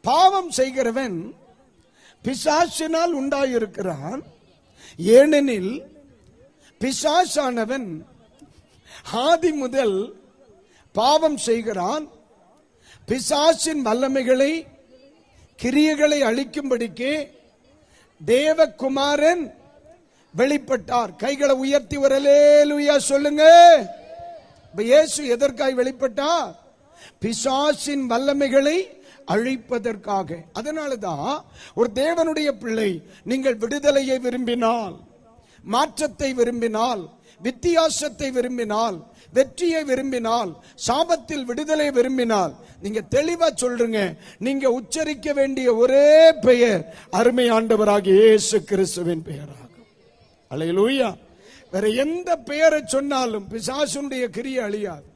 பாவம் செய்கிறவன் பிசாசினால் உண்டாயிருக்கிறான். ஏனெனில் பிசாசானவன் ஆதி முதல் பாவம் செய்கிறான். பிசாசின் வல்லமைகளை கிரியைகளை அழிக்கும்படிக்கு தேவகுமாரன் வெளிப்பட்டார். கைகளை உயர்த்தி ஒரு அல்லேலூயா சொல்லுங்க. இயேசு எதற்காய் வெளிப்பட்டார்? பிசாசின் வல்லமைகளை அழிப்பதற்காக. அதனாலதான் ஒரு தேவனுடைய பிள்ளை, நீங்கள் விடுதலையை விரும்பினால், மாற்றத்தை விரும்பினால், வித்தியாசத்தை விரும்பினால், வெற்றியை விரும்பினால், சாபத்தில் விடுதலை விரும்பினால், நீங்க தெளிவா சொல்றீங்க. நீங்க உச்சரிக்க வேண்டிய ஒரே பெயர் அருமை ஆண்டவராகிய இயேசு கிறிஸ்துவின் பெயராகும். அல்லேலூயா. வேற எந்த பெயரை சொன்னாலும் பிசாசுடைய கிரியை அழியாது.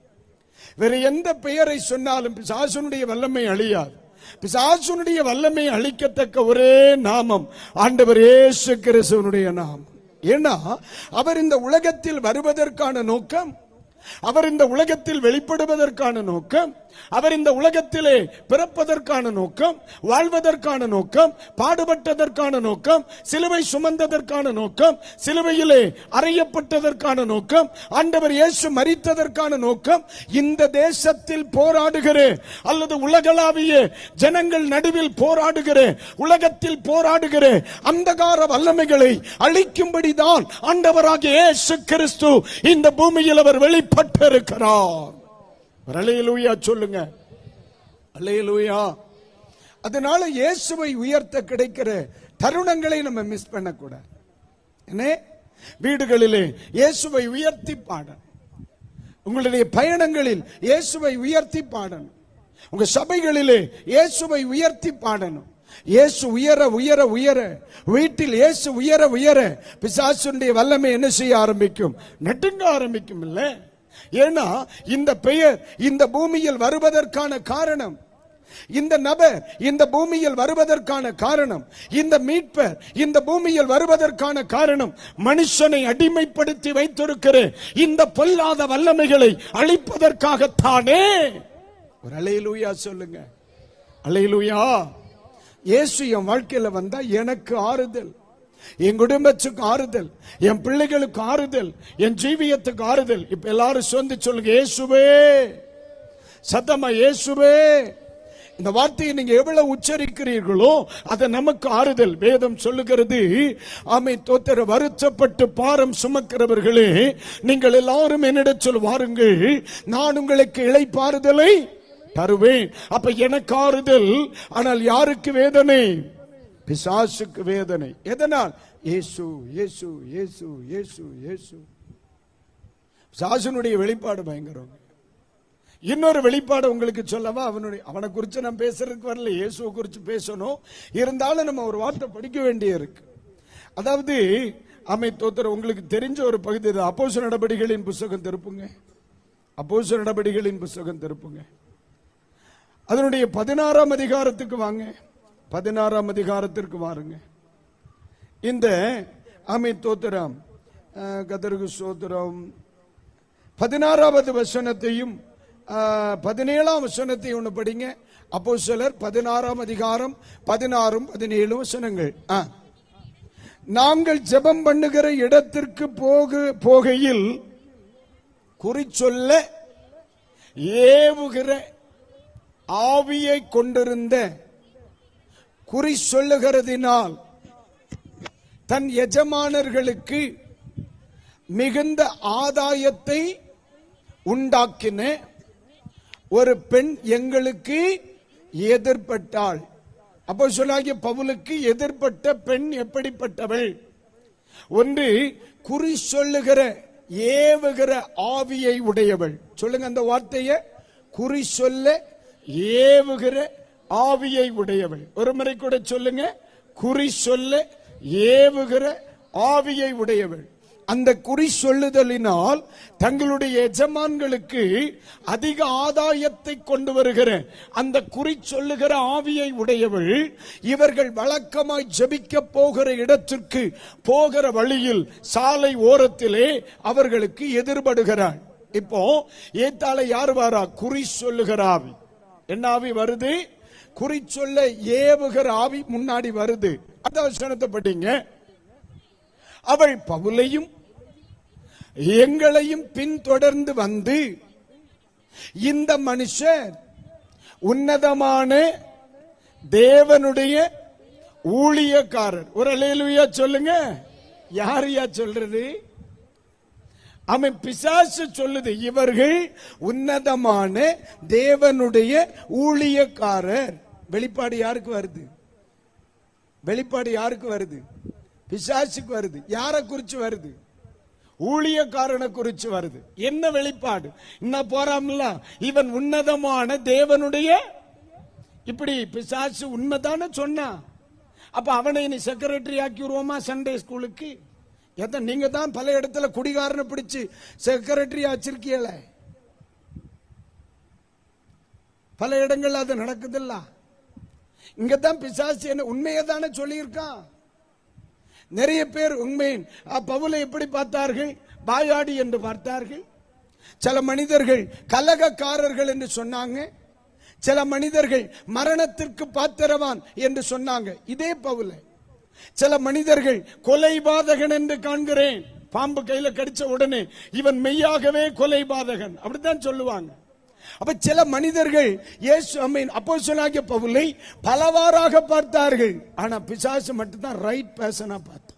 வேற எந்த பெயரை சொன்னாலும் பிசாசுடைய வல்லமை அழியாது. பிசாசுடைய வல்லமை அழிக்கத்தக்க ஒரே நாமம் ஆண்டவர் இயேசு கிறிஸ்துவினுடைய நாமம். ஏன்னா அவர் இந்த உலகத்தில் வருவதற்கான நோக்கம், அவர் இந்த உலகத்தில் வெளிப்படுவதற்கான நோக்கம், அவர் இந்த உலகத்திலே பிறப்பதற்கான நோக்கம், வாழ்வதற்கான நோக்கம், பாடுபட்டதற்கான நோக்கம், சிலுவை சுமந்ததற்கான நோக்கம், சிலுவையிலே அறையப்பட்டதற்கான நோக்கம், ஆண்டவர் இயேசு மரித்ததற்கான நோக்கம், இந்த தேசத்தில் போராடுகிற அல்லது உலகளாவிய ஜனங்கள் நடுவில் போராடுகிற, உலகத்தில் போராடுகிற அந்தகார வல்லமைகளை அழிக்கும்படிதான் ஆண்டவராகிய இயேசு கிறிஸ்து இந்த பூமியில் அவர் வெளிப்பட்டிருக்கிறார். அல்லேலூயா சொல்லுங்க. அல்லேலூயா. அதனால இயேசுவை உயர்த்த கிடைக்கிற தருணங்களை நம்ம மிஸ் பண்ணக்கூடாது. என்ன? வீடுகளிலே இயேசுவை உயர்த்தி பாடணும். உங்களுடைய பயணங்களில் இயேசுவை உயர்த்தி பாடணும். உங்க சபைகளிலே இயேசுவை உயர்த்தி பாடணும். இயேசு உயர உயர உயர, வீட்டில் இயேசு உயர உயர பிசாசுடைய வல்லமை என்ன செய்ய ஆரம்பிக்கும்? நடுங்க ஆரம்பிக்கும். இல்ல? ஏன்னா இந்த பெயர் இந்த பூமியில் வருவதற்கான காரணம், இந்த நபர் இந்த பூமியில் வருவதற்கான காரணம், இந்த மீட்பர் இந்த பூமியில் வருவதற்கான காரணம், மனுஷனை அடிமைப்படுத்தி வைத்திருக்கிற இந்த பொல்லாத வல்லமைகளை அழிப்பதற்காகத்தானே. ஒரு அல்லேலூயா சொல்லுங்க. அல்லேலூயா. இயேசு என் வாழ்க்கையில வந்தா எனக்கு ஆறுதல், என் குடும்பத்துக்கு ஆறுதல், என் பிள்ளைகளுக்கு ஆறுதல், என் ஜீவியத்துக்கு ஆறுதல். இப்ப எல்லாரும் சொந்து சொல்லுங்க, இயேசுவே. சத்தமா இயேசுவே. இந்த வார்த்தையை நீங்க எவ்வளவு உச்சரிக்கிறீர்களோ அது நமக்கு ஆறுதல். வேதம் சொல்லுகிறது, ஆமை தோத்திர, வருத்தப்பட்டு பாரம் சுமக்கிறவர்களே நீங்கள் எல்லாரும் என்னிடம் சொல்வாருங்கள், நான் உங்களுக்கு இளைப்பாறுதலை தருவேன். அப்ப எனக்கு ஆறுதல். ஆனால் யாருக்கு வேதனை? பிசாசுக்கு வேதனை. எதனால்? இயேசு இயேசு இயேசு இயேசு இயேசு. பிசாசுனுடைய வெளிப்பாடு பயங்கரம். இன்னொரு வெளிப்பாடு உங்களுக்கு சொல்லவா? அவனை குறித்து நான் பேசுறதுக்கு வரல, இயேசுவை குறித்து பேசணும். இருந்தாலும் நம்ம ஒரு வார்த்தை படிக்க வேண்டிய இருக்கு. அதாவது ஆமை தோத்திர, உங்களுக்கு தெரிஞ்ச ஒரு பகுதி, அப்போஸ்தலர் நடபடிகளின் புத்தகம் திருப்புங்க. அப்போஸ்தலர் நடபடிகளின் புத்தகம் திருப்புங்க. அதனுடைய 16ஆம் அதிகாரத்துக்கு வாங்க. 16ஆம் அதிகாரத்திற்கு வாருங்க. இந்த ஆமை தோத்திரம் கர்த்தருக்கு ஸ்தோத்திரம் 16வது வசனத்தையும் 17ஆம் வசனத்தையும் ஒன்று படிங்க. அப்போஸ்தலர் 16ஆம் அதிகாரம் 16, 17 வசனங்கள். நாங்கள் ஜெபம் பண்ணுகிற இடத்திற்கு போகையில் குறிச்சொல்ல ஏவுகிற ஆவியை கொண்டிருந்த, குறி சொல்லுகிறதினால் தன் எஜமானர்களுக்கு மிகுந்த ஆதாயத்தை உண்டாக்கின ஒரு பெண் எங்களுக்கு எதிர்பட்டாள். அப்போஸ்தலனாகிய பவுலுக்கு எதிர்பட்ட பெண் எப்படிப்பட்டவள்? ஒன்று, குறி சொல்லுகிற ஏவுகிற ஆவியை உடையவள். சொல்லுங்க அந்த வார்த்தையை. குறி சொல்ல ஏவுகிற ஆவியை உடையவள். ஒரு முறை கூட சொல்லுங்க. குறி சொல்ல ஏவுகிற ஆவியை உடையவள். அந்த குறி சொல்லுதலினால் தங்களுடைய எஜமான்களுக்கு அதிக ஆதாயத்தை கொண்டு வருகிற அந்த குறி சொல்லுகிற ஆவியை உடையவள் இவர்கள் வழக்கமாய் ஜெபிக்க போகிற இடத்திற்கு போகிற வழியில் சாலை ஓரத்திலே அவர்களுக்கு எதிர்படுகிறாள். இப்போ ஏத்தால யார் வாரா? குறி சொல்லுகிற ஆவி. என்ன ஆவி வருது? குறிச்சொல்ல ஏவுகிற ஆவி முன்னாடி வருது. அந்த வசனத்தை படிங்க. அவள் பவுலையும் எங்களையும் பின்தொடர்ந்து வந்து, இந்த மனுஷர் உன்னதமான தேவனுடைய ஊழியக்காரர். ஒரு அல்லேலூயா சொல்லுங்க. யாரையா சொல்றது? அவன் பிசாசு சொல்லுது, இவர்கள் உன்னதமான தேவனுடைய ஊழியக்காரர். வெளிப்பாடு யாருக்கு வருது? வெளிப்பாடு யாருக்கு வருது? பிசாசுக்கு வருது. யாரை குறிச்சு வருது? ஊழியக்காரனை குறிச்சு வருது. என்ன வெளிப்பாடு? இன்னும் போறாமல, இவன் உன்னதமான தேவனுடைய. இப்படி பிசாசு உண்மைதானே சொன்னா, அப்ப அவனை நீ செக்ரட்டரி ஆக்கி விடுவோமா சண்டே ஸ்கூலுக்கு? நீங்க தான் பல இடத்துல குடிகாரனை பிடிச்சு செக்ரட்டரி வச்சிருக்கீல. பல இடங்கள் அது நடக்குதில்ல. இங்கதான் பிசாசு என்ன உண்மையை தானே சொல்லியிருக்கான். நிறைய பேர் உண்மையின் பவுலை எப்படி பார்த்தார்கள்? வாயாடி என்று பார்த்தார்கள். சில மனிதர்கள் கலகக்காரர்கள் என்று சொன்னாங்க. சில மனிதர்கள் மரணத்திற்கு பாத்திரவான் என்று சொன்னாங்க. இதே பவுலை சில மனிதர்கள் கொலைபாதகன் என்று காண்கிறேன். பாம்பு கையில கடிச்ச உடனே இவன் மெய்யாகவே கொலைபாதகன் அப்படித்தான் சொல்லுவாங்க. அப்ப சில மனிதர்கள் இயேசு அப்போஸ்தலனாகிய பவுலை பலவாறாக பார்த்தார்கள். ஆனா பிசாசு மட்டும்தான் ரைட் பர்சனா பார்த்தா.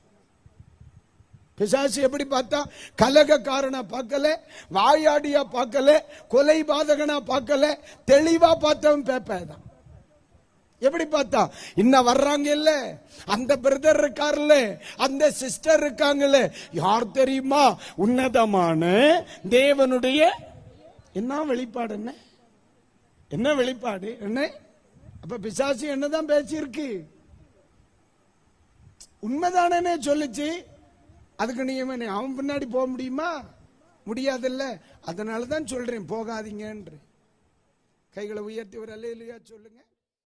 பிசாசு எப்படி பார்த்தா? கலகக்காரனா பார்க்கல, வாயாடியா பார்க்கல, கொலைபாதகனா பார்க்கல, தெளிவா பார்த்தவன் பேப்பதான். எப்படி பார்த்தா? இன்னும் வர்றாங்க இல்ல, அந்த பிரதர் இருக்காருல்ல, அந்த சிஸ்டர் இருக்காங்கல்ல, யார் தெரியுமா? உன்னதமான தேவனுடைய. என்ன வெளிப்பாடு? என்ன என்ன வெளிப்பாடு? என்ன? அப்ப பிசாசு என்னதான் பேசியிருக்கு? உண்மைதானே சொல்லுச்சு. அதுக்கு நீ அவன் பின்னாடி போக முடியுமா? முடியாதுல்ல. அதனாலதான் சொல்றேன் போகாதீங்க. கைகளை உயர்த்தி ஒரு அல்லேலூயா சொல்லுங்க.